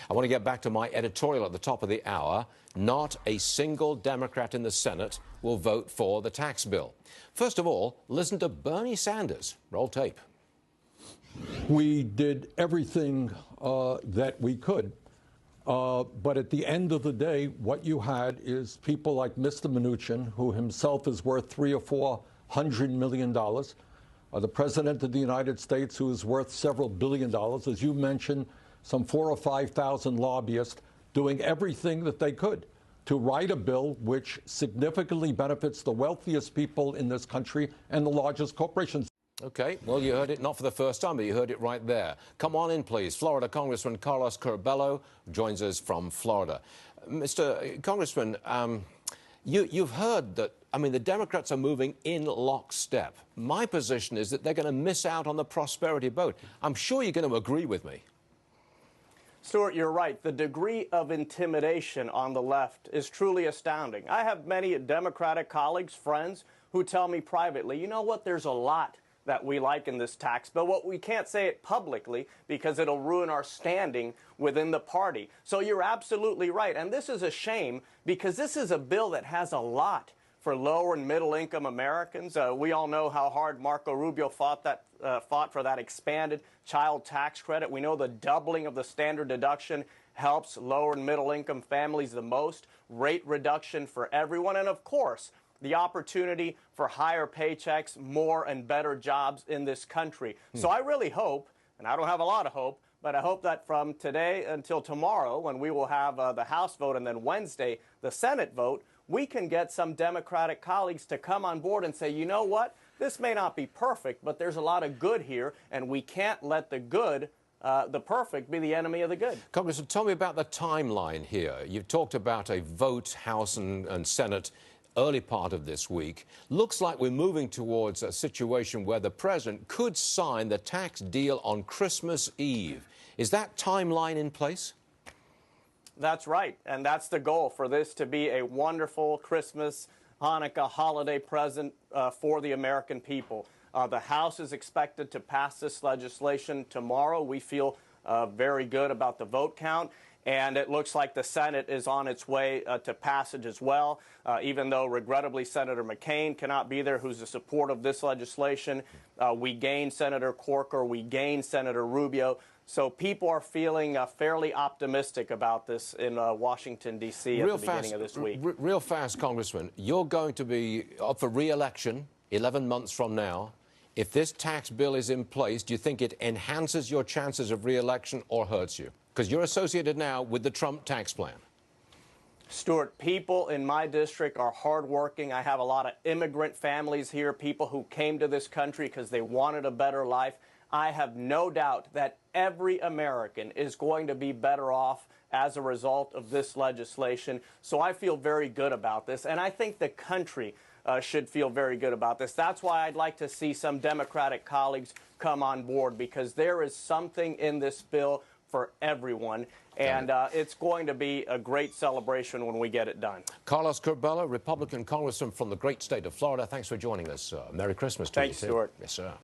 I want to get back to my editorial at the top of the hour. Not a single Democrat in the Senate will vote for the tax bill. First of all, listen to Bernie Sanders. Roll tape. We did everything that we could. But at the end of the day, what you had is people like Mr. Mnuchin, who himself is worth $300 or $400 million. The President of the United States, who is worth several billion dollars. As you mentioned, some 4,000 or 5,000 lobbyists doing everything that they could to write a bill which significantly benefits the wealthiest people in this country and the largest corporations. Okay, well, you heard it not for the first time, but you heard it right there. Come on in, please. Florida Congressman Carlos Curbelo joins us from Florida. Mr. Congressman, you've heard that, the Democrats are moving in lockstep. My position is that they're going to miss out on the prosperity vote. I'm sure you're going to agree with me. Stuart, you're right. The degree of intimidation on the left is truly astounding. I have many Democratic colleagues, friends, who tell me privately, you know what, there's a lot that we like in this tax bill. What we can't say it publicly because it'll ruin our standing within the party. So you're absolutely right. And this is a shame because this is a bill that has a lot for lower and middle income Americans. We all know how hard Marco Rubio fought for that expanded child tax credit. We know the doubling of the standard deduction helps lower and middle income families the most. Rate reduction for everyone. And of course, the opportunity for higher paychecks, more and better jobs in this country. So I really hope, and I don't have a lot of hope, but I hope that from today until tomorrow, when we will have the House vote and then Wednesday the Senate vote, we can get some Democratic colleagues to come on board and say, you know what, this may not be perfect, but there's a lot of good here, and we can't let the good the perfect be the enemy of the good. Congressman, tell me about the timeline here. You've talked about a vote, House and Senate, early part of this week. Looks like we're moving towards a situation where the president could sign the tax deal on Christmas Eve. Is that timeline in place? That's right, and that's the goal, for this to be a wonderful Christmas, Hanukkah holiday present for the American people. The House is expected to pass this legislation tomorrow. We feel very good about the vote count. And it looks like the Senate is on its way to passage as well, even though, regrettably, Senator McCain cannot be there, who's in support of this legislation. We gained Senator Corker. We gained Senator Rubio. So people are feeling fairly optimistic about this in Washington, D.C. at the beginning of this week. Real fast, Congressman, you're going to be up for re-election 11 months from now. If this tax bill is in place, do you think it enhances your chances of re-election or hurts you? Because you're associated now with the Trump tax plan. Stuart, people in my district are hardworking. I have a lot of immigrant families here, people who came to this country because they wanted a better life. I have no doubt that every American is going to be better off as a result of this legislation. So I feel very good about this, and I think the country should feel very good about this. That's why I'd like to see some Democratic colleagues come on board, because there is something in this bill for everyone, and it's going to be a great celebration when we get it done. Carlos Curbelo, Republican Congressman from the great state of Florida, thanks for joining us. Merry Christmas to you. Thanks, Stuart. Yes, sir.